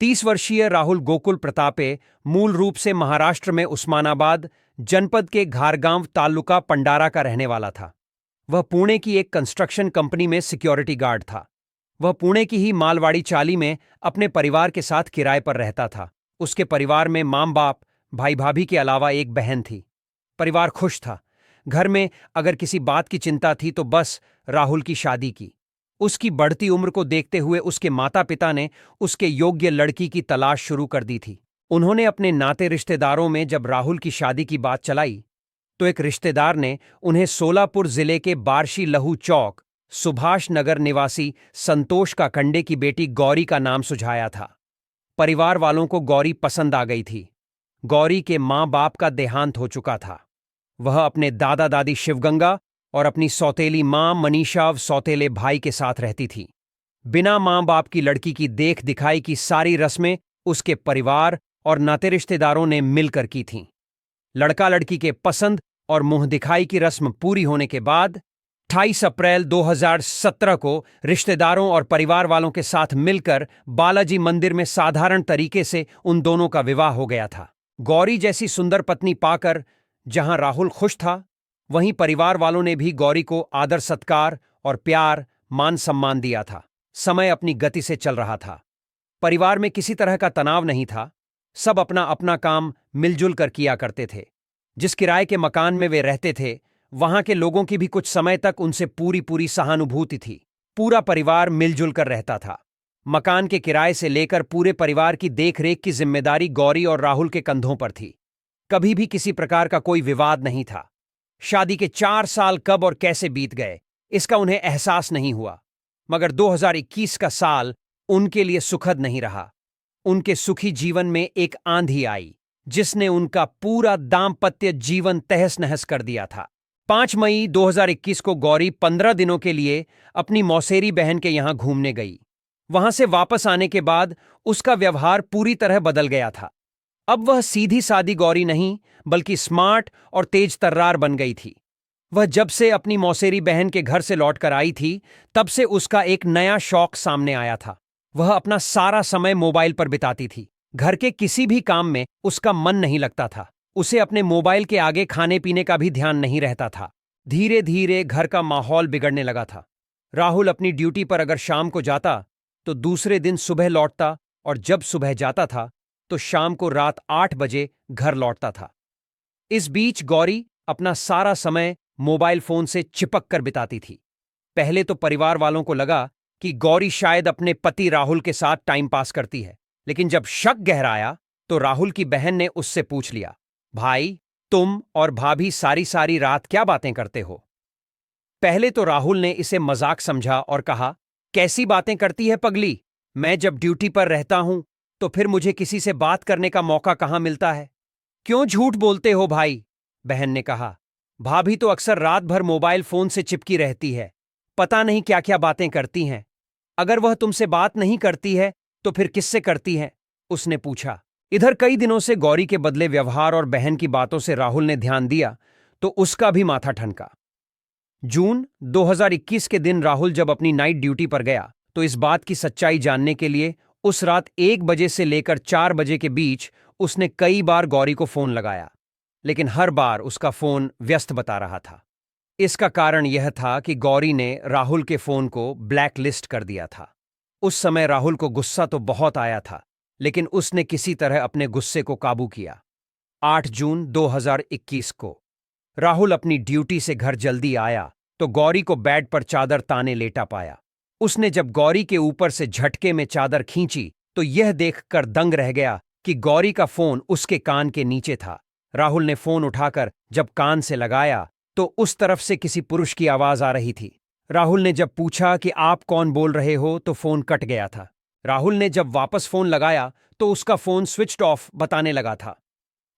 30 वर्षीय राहुल गोकुल प्रतापे मूल रूप से महाराष्ट्र में उस्मानाबाद जनपद के घारगांव तालुका पंडारा का रहने वाला था। वह पुणे की एक कंस्ट्रक्शन कंपनी में सिक्योरिटी गार्ड था। वह पुणे की ही मालवाड़ी चाली में अपने परिवार के साथ किराए पर रहता था। उसके परिवार में मां बाप, भाई भाभी के अलावा एक बहन थी। परिवार खुश था। घर में अगर किसी बात की चिंता थी तो बस राहुल की शादी की। उसकी बढ़ती उम्र को देखते हुए उसके माता पिता ने उसके योग्य लड़की की तलाश शुरू कर दी थी। उन्होंने अपने नाते रिश्तेदारों में जब राहुल की शादी की बात चलाई तो एक रिश्तेदार ने उन्हें सोलापुर जिले के बार्शी लहू चौक सुभाष नगर निवासी संतोष काकंडे की बेटी गौरी का नाम सुझाया था। परिवार वालों को गौरी पसंद आ गई थी। गौरी के मां बाप का देहांत हो चुका था। वह अपने दादा दादी शिवगंगा और अपनी सौतेली मां मनीषा सौतेले भाई के साथ रहती थी। बिना मां बाप की लड़की की देख दिखाई की सारी रस्में उसके परिवार और नाते रिश्तेदारों ने मिलकर की थीं। लड़का लड़की के पसंद और मुंह दिखाई की रस्म पूरी होने के बाद 28 अप्रैल 2017 को रिश्तेदारों और परिवार वालों के साथ मिलकर बालाजी मंदिर में साधारण तरीके से उन दोनों का विवाह हो गया था। गौरी जैसी सुंदर पत्नी पाकर जहां राहुल खुश था, वहीं परिवार वालों ने भी गौरी को आदर सत्कार और प्यार मान सम्मान दिया था। समय अपनी गति से चल रहा था। परिवार में किसी तरह का तनाव नहीं था। सब अपना अपना काम मिलजुल कर किया करते थे। जिस किराए के मकान में वे रहते थे, वहां के लोगों की भी कुछ समय तक उनसे पूरी सहानुभूति थी। पूरा परिवार मिलजुल कर रहता था। मकान के किराए से लेकर पूरे परिवार की देखरेख की जिम्मेदारी गौरी और राहुल के कंधों पर थी। कभी भी किसी प्रकार का कोई विवाद नहीं था। शादी के 4 साल कब और कैसे बीत गए, इसका उन्हें एहसास नहीं हुआ। मगर 2021 का साल उनके लिए सुखद नहीं रहा। उनके सुखी जीवन में एक आंधी आई जिसने उनका पूरा दाम्पत्य जीवन तहस नहस कर दिया था। 5 मई 2021 को गौरी 15 दिनों के लिए अपनी मौसेरी बहन के यहां घूमने गई। वहां से वापस आने के बाद उसका व्यवहार पूरी तरह बदल गया था। अब वह सीधी सादी गौरी नहीं बल्कि स्मार्ट और तेज तर्रार बन गई थी। वह जब से अपनी मौसेरी बहन के घर से लौटकर आई थी, तब से उसका एक नया शौक सामने आया था। वह अपना सारा समय मोबाइल पर बिताती थी। घर के किसी भी काम में उसका मन नहीं लगता था। उसे अपने मोबाइल के आगे खाने पीने का भी ध्यान नहीं रहता था। धीरे धीरे घर का माहौल बिगड़ने लगा था। राहुल अपनी ड्यूटी पर अगर शाम को जाता तो दूसरे दिन सुबह लौटता, और जब सुबह जाता था तो शाम को रात 8 बजे घर लौटता था। इस बीच गौरी अपना सारा समय मोबाइल फोन से चिपक कर बिताती थी। पहले तो परिवार वालों को लगा कि गौरी शायद अपने पति राहुल के साथ टाइम पास करती है, लेकिन जब शक गहराया तो राहुल की बहन ने उससे पूछ लिया, भाई, तुम और भाभी सारी सारी रात क्या बातें करते हो? पहले तो राहुल ने इसे मजाक समझा और कहा, कैसी बातें करती है पगली? मैं जब ड्यूटी पर रहता हूं तो फिर मुझे किसी से बात करने का मौका कहां मिलता है? क्यों झूठ बोलते हो भाई? बहन ने कहा, भाभी तो अक्सर रात भर मोबाइल फोन से चिपकी रहती है। पता नहीं क्या क्या बातें करती हैं। अगर वह तुमसे बात नहीं करती है तो फिर किससे करती है? उसने पूछा। इधर कई दिनों से गौरी के बदले व्यवहार और बहन की बातों से राहुल ने ध्यान दिया तो उसका भी माथा ठनका। जून 2021 के दिन राहुल जब अपनी नाइट ड्यूटी पर गया तो इस बात की सच्चाई जानने के लिए उस रात 1 बजे से लेकर 4 बजे के बीच उसने कई बार गौरी को फोन लगाया, लेकिन हर बार उसका फोन व्यस्त बता रहा था। इसका कारण यह था कि गौरी ने राहुल के फोन को ब्लैक लिस्ट कर दिया था। उस समय राहुल को गुस्सा तो बहुत आया था, लेकिन उसने किसी तरह अपने गुस्से को काबू किया। 8 जून 2021 को राहुल अपनी ड्यूटी से घर जल्दी आया तो गौरी को बेड पर चादर ताने लेटा पाया। उसने जब गौरी के ऊपर से झटके में चादर खींची तो यह देखकर दंग रह गया कि गौरी का फोन उसके कान के नीचे था। राहुल ने फोन उठाकर जब कान से लगाया तो उस तरफ से किसी पुरुष की आवाज आ रही थी। राहुल ने जब पूछा कि आप कौन बोल रहे हो तो फोन कट गया था। राहुल ने जब वापस फोन लगाया तो उसका फोन स्विच्ड ऑफ बताने लगा था।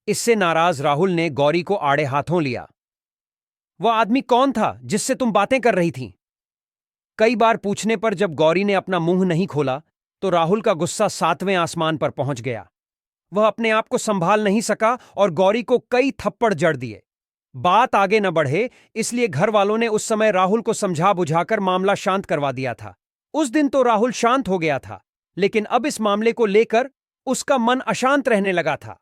इससे नाराज राहुल ने गौरी को आड़े हाथों लिया। वह आदमी कौन था जिससे तुम बातें कर रही थीं? कई बार पूछने पर जब गौरी ने अपना मुंह नहीं खोला तो राहुल का गुस्सा 7वें आसमान पर पहुंच गया। वह अपने आप को संभाल नहीं सका और गौरी को कई थप्पड़ जड़ दिए। बात आगे न बढ़े इसलिए घर वालों ने उस समय राहुल को समझा बुझाकर मामला शांत करवा दिया था। उस दिन तो राहुल शांत हो गया था, लेकिन अब इस मामले को लेकर उसका मन अशांत रहने लगा था।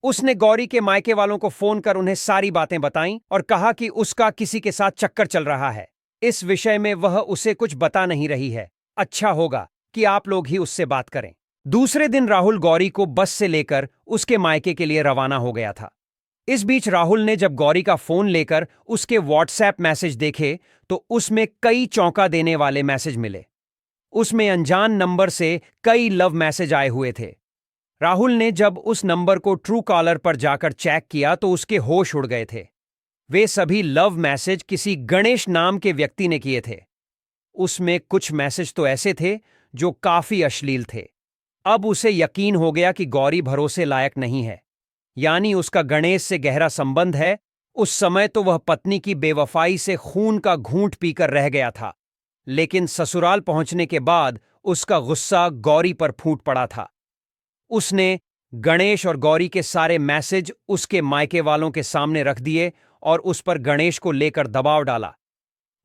उसने गौरी के मायके वालों को फोन कर उन्हें सारी बातें बताईं और कहा कि उसका किसी के साथ चक्कर चल रहा है। इस विषय में वह उसे कुछ बता नहीं रही है। अच्छा होगा कि आप लोग ही उससे बात करें। दूसरे दिन राहुल गौरी को बस से लेकर उसके मायके के लिए रवाना हो गया था। इस बीच राहुल ने जब गौरी का फोन लेकर उसके व्हाट्सएप मैसेज देखे तो उसमें कई चौंका देने वाले मैसेज मिले। उसमें अनजान नंबर से कई लव मैसेज आए हुए थे। राहुल ने जब उस नंबर को ट्रू कॉलर पर जाकर चेक किया तो उसके होश उड़ गए थे। वे सभी लव मैसेज किसी गणेश नाम के व्यक्ति ने किए थे। उसमें कुछ मैसेज तो ऐसे थे जो काफी अश्लील थे। अब उसे यकीन हो गया कि गौरी भरोसे लायक नहीं है, यानी उसका गणेश से गहरा संबंध है। उस समय तो वह पत्नी की बेवफाई से खून का घूंट पीकर रह गया था, लेकिन ससुराल पहुंचने के बाद उसका गुस्सा गौरी पर फूट पड़ा था। उसने गणेश और गौरी के सारे मैसेज उसके मायके वालों के सामने रख दिए और उस पर गणेश को लेकर दबाव डाला,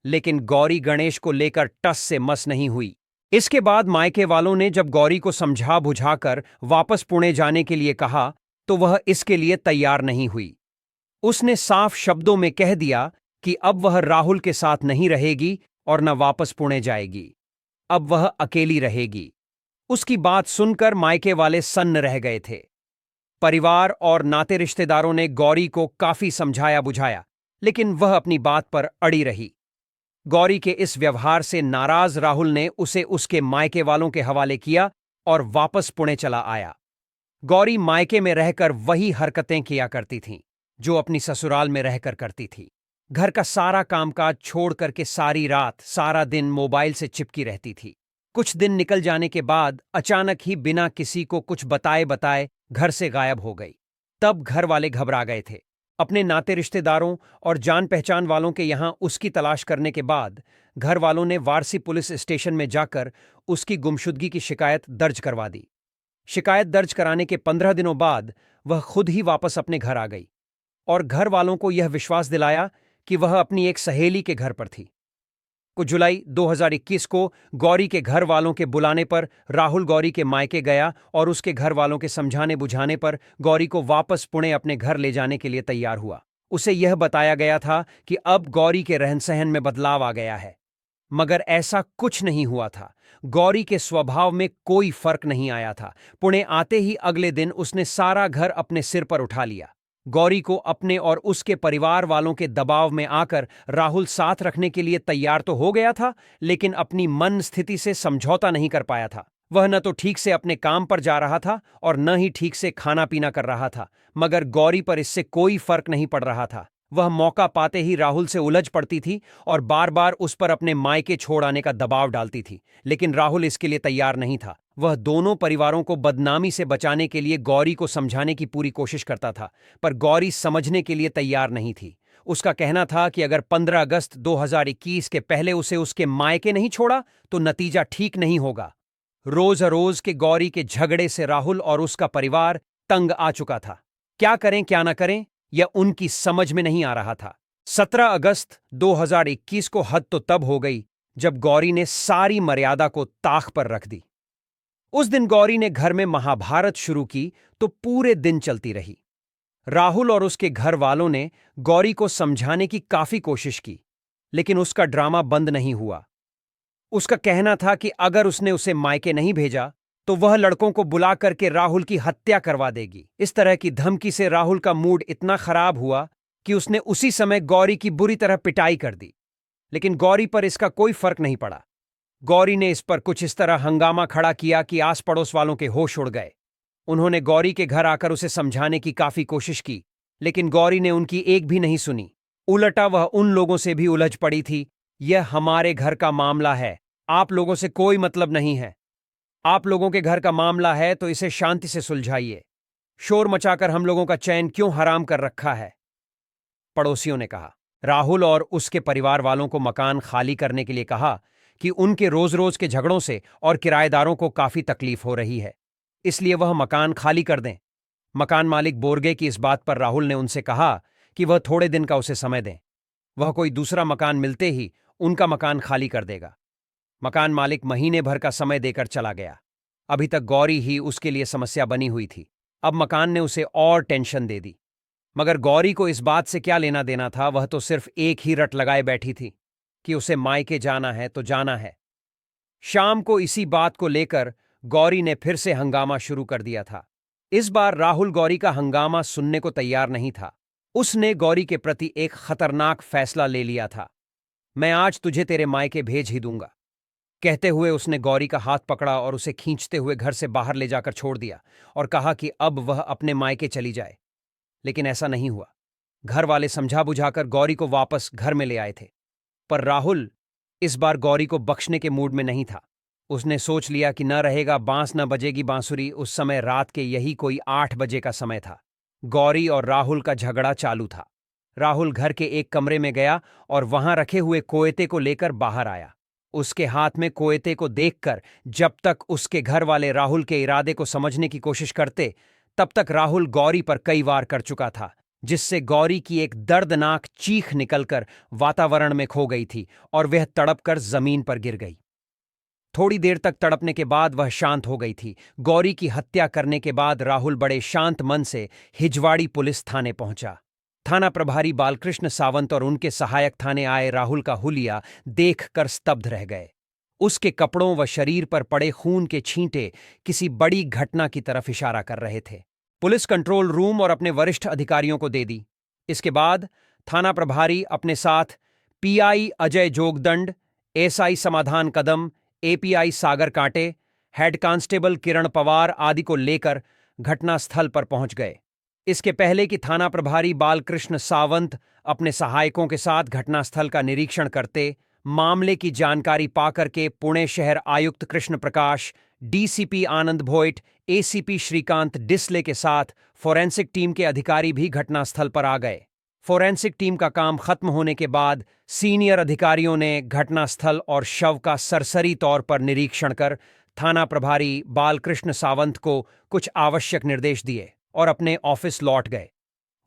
लेकिन गौरी गणेश को लेकर टस से मस नहीं हुई। इसके बाद मायके वालों ने जब गौरी को समझा बुझाकर वापस पुणे जाने के लिए कहा तो वह इसके लिए तैयार नहीं हुई। उसने साफ शब्दों में कह दिया कि अब वह राहुल के साथ नहीं रहेगी और न वापस पुणे जाएगी। अब वह अकेली रहेगी। उसकी बात सुनकर मायके वाले सन्न रह गए थे। परिवार और नाते रिश्तेदारों ने गौरी को काफी समझाया बुझाया, लेकिन वह अपनी बात पर अड़ी रही। गौरी के इस व्यवहार से नाराज राहुल ने उसे उसके मायके वालों के हवाले किया और वापस पुणे चला आया। गौरी मायके में रहकर वही हरकतें किया करती थीं जो अपनी ससुराल में रहकर करती थी। घर का सारा कामकाज छोड़ करके सारी रात सारा दिन मोबाइल से चिपकी रहती थी। कुछ दिन निकल जाने के बाद अचानक ही बिना किसी को कुछ बताए बताए घर से गायब हो गई। तब घर वाले घबरा गए थे। अपने नाते रिश्तेदारों और जान पहचान वालों के यहां उसकी तलाश करने के बाद घर वालों ने वारसी पुलिस स्टेशन में जाकर उसकी गुमशुदगी की शिकायत दर्ज करवा दी। शिकायत दर्ज कराने के 15 दिनों बाद वह खुद ही वापस अपने घर आ गई और घर वालों को यह विश्वास दिलाया कि वह अपनी एक सहेली के घर पर थी। कुछ जुलाई 2021 को गौरी के घर वालों के बुलाने पर राहुल गौरी के मायके गया और उसके घर वालों के समझाने बुझाने पर गौरी को वापस पुणे अपने घर ले जाने के लिए तैयार हुआ। उसे यह बताया गया था कि अब गौरी के रहन सहन में बदलाव आ गया है, मगर ऐसा कुछ नहीं हुआ था। गौरी के स्वभाव में कोई फर्क नहीं आया था। पुणे आते ही अगले दिन उसने सारा घर अपने सिर पर उठा लिया। गौरी को अपने और उसके परिवार वालों के दबाव में आकर राहुल साथ रखने के लिए तैयार तो हो गया था, लेकिन अपनी मन स्थिति से समझौता नहीं कर पाया था। वह न तो ठीक से अपने काम पर जा रहा था और न ही ठीक से खाना पीना कर रहा था, मगर गौरी पर इससे कोई फर्क नहीं पड़ रहा था। वह मौका पाते ही राहुल से उलझ पड़ती थी और बार बार उस पर अपने मायके छोड़ आने का दबाव डालती थी, लेकिन राहुल इसके लिए तैयार नहीं था। वह दोनों परिवारों को बदनामी से बचाने के लिए गौरी को समझाने की पूरी कोशिश करता था, पर गौरी समझने के लिए तैयार नहीं थी। उसका कहना था कि अगर 15 अगस्त 2021 के पहले उसे उसके मायके नहीं छोड़ा तो नतीजा ठीक नहीं होगा। रोज रोज के गौरी के झगड़े से राहुल और उसका परिवार तंग आ चुका था। क्या करें क्या ना करें यह उनकी समझ में नहीं आ रहा था। 17 अगस्त 2021 को हद तो तब हो गई जब गौरी ने सारी मर्यादा को ताक पर रख दी। उस दिन गौरी ने घर में महाभारत शुरू की तो पूरे दिन चलती रही। राहुल और उसके घर वालों ने गौरी को समझाने की काफी कोशिश की, लेकिन उसका ड्रामा बंद नहीं हुआ। उसका कहना था कि अगर उसने उसे मायके नहीं भेजा तो वह लड़कों को बुला करके राहुल की हत्या करवा देगी। इस तरह की धमकी से राहुल का मूड इतना खराब हुआ कि उसने उसी समय गौरी की बुरी तरह पिटाई कर दी, लेकिन गौरी पर इसका कोई फर्क नहीं पड़ा। गौरी ने इस पर कुछ इस तरह हंगामा खड़ा किया कि आस पड़ोस वालों के होश उड़ गए। उन्होंने गौरी के घर आकर उसे समझाने की काफी कोशिश की, लेकिन गौरी ने उनकी एक भी नहीं सुनी। उल्टा वह उन लोगों से भी उलझ पड़ी थी। यह हमारे घर का मामला है, आप लोगों से कोई मतलब नहीं है। आप लोगों के घर का मामला है तो इसे शांति से सुलझाइए। शोर मचाकर हम लोगों का चैन क्यों हराम कर रखा है? पड़ोसियों ने कहा। राहुल और उसके परिवार वालों को मकान खाली करने के लिए कहा कि उनके रोज रोज के झगड़ों से और किराएदारों को काफी तकलीफ हो रही है, इसलिए वह मकान खाली कर दें। मकान मालिक बोर की इस बात पर राहुल ने उनसे कहा कि वह थोड़े दिन का उसे समय दें। वह कोई दूसरा मकान मिलते ही उनका मकान खाली कर देगा। मकान मालिक महीने भर का समय देकर चला गया। अभी तक गौरी ही उसके लिए समस्या बनी हुई थी, अब मकान ने उसे और टेंशन दे दी। मगर गौरी को इस बात से क्या लेना देना था, वह तो सिर्फ एक ही रट लगाए बैठी थी कि उसे मायके जाना है तो जाना है। शाम को इसी बात को लेकर गौरी ने फिर से हंगामा शुरू कर दिया था। इस बार राहुल गौरी का हंगामा सुनने को तैयार नहीं था। उसने गौरी के प्रति एक खतरनाक फैसला ले लिया था। मैं आज तुझे तेरे मायके भेज ही दूंगा, कहते हुए उसने गौरी का हाथ पकड़ा और उसे खींचते हुए घर से बाहर ले जाकर छोड़ दिया और कहा कि अब वह अपने मायके चली जाए। लेकिन ऐसा नहीं हुआ। घर वाले समझा बुझाकर गौरी को वापस घर में ले आए थे, पर राहुल इस बार गौरी को बख्शने के मूड में नहीं था। उसने सोच लिया कि न रहेगा बांस न बजेगी बांसुरी। उस समय रात के यही कोई 8 बजे का समय था। गौरी और राहुल का झगड़ा चालू था। राहुल घर के एक कमरे में गया और वहां रखे हुए कोयते को लेकर बाहर आया। उसके हाथ में कोयते को देखकर जब तक उसके घर वाले राहुल के इरादे को समझने की कोशिश करते, तब तक राहुल गौरी पर कई वार कर चुका था, जिससे गौरी की एक दर्दनाक चीख निकलकर वातावरण में खो गई थी और वह तड़पकर जमीन पर गिर गई। थोड़ी देर तक तड़पने के बाद वह शांत हो गई थी। गौरी की हत्या करने के बाद राहुल बड़े शांत मन से हिजवाड़ी पुलिस थाने पहुंचा। थाना प्रभारी बालकृष्ण सावंत और उनके सहायक थाने आए राहुल का हुलिया देखकर स्तब्ध रह गए। उसके कपड़ों व शरीर पर पड़े खून के छींटे किसी बड़ी घटना की तरफ इशारा कर रहे थे। पुलिस कंट्रोल रूम और अपने वरिष्ठ अधिकारियों को दे दी। इसके बाद थाना प्रभारी अपने साथ पीआई अजय जोगदंड, एसआई समाधान कदम, एपीआई सागर कांटे, हेड कांस्टेबल किरण पवार आदि को लेकर घटनास्थल पर पहुंच गए। इसके पहले कि थाना प्रभारी बालकृष्ण सावंत अपने सहायकों के साथ घटनास्थल का निरीक्षण करते, मामले की जानकारी पाकर के पुणे शहर आयुक्त कृष्ण प्रकाश, डीसीपी आनंद भोइट, एसीपी श्रीकांत डिसले के साथ फोरेंसिक टीम के अधिकारी भी घटनास्थल पर आ गए। फोरेंसिक टीम का काम खत्म होने के बाद सीनियर अधिकारियों ने घटनास्थल और शव का सरसरी तौर पर निरीक्षण कर थाना प्रभारी बालकृष्ण सावंत को कुछ आवश्यक निर्देश दिए और अपने ऑफिस लौट गए।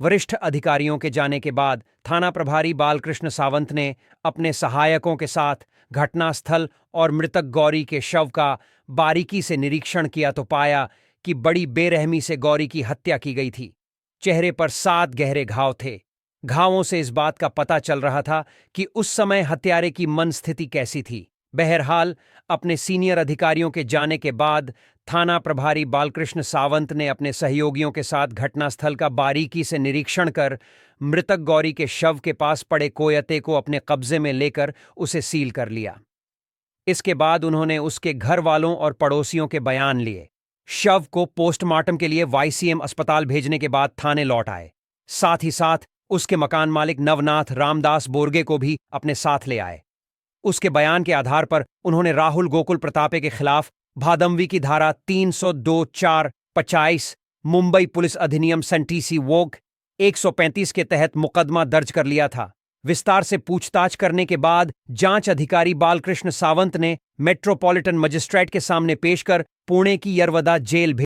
वरिष्ठ अधिकारियों के जाने के बाद थाना प्रभारी बालकृष्ण सावंत ने अपने सहायकों के साथ घटनास्थल और मृतक गौरी के शव का बारीकी से निरीक्षण किया तो पाया कि बड़ी बेरहमी से गौरी की हत्या की गई थी। चेहरे पर 7 गहरे घाव थे। घावों से इस बात का पता चल रहा था कि उस समय हत्यारे की मन स्थिति कैसी थी। बहरहाल अपने सीनियर अधिकारियों के जाने के बाद थाना प्रभारी बालकृष्ण सावंत ने अपने सहयोगियों के साथ घटनास्थल का बारीकी से निरीक्षण कर मृतक गौरी के शव के पास पड़े कोयते को अपने कब्जे में लेकर उसे सील कर लिया। इसके बाद उन्होंने उसके घर वालों और पड़ोसियों के बयान लिए। शव को पोस्टमार्टम के लिए वाईसीएम अस्पताल भेजने के बाद थाने लौट आए। साथ ही साथ उसके मकान मालिक नवनाथ रामदास बोरगे को भी अपने साथ ले आए। उसके बयान के आधार पर उन्होंने राहुल गोकुल प्रतापे के खिलाफ भादमवी की धारा 302(4)(25) मुंबई पुलिस अधिनियम सेंटीसी वोग 135 के तहत मुकदमा दर्ज कर लिया था। विस्तार से पूछताछ करने के बाद जांच अधिकारी बालकृष्ण सावंत ने मेट्रोपॉलिटन मजिस्ट्रेट के सामने पेश कर पुणे की यरवदा जेल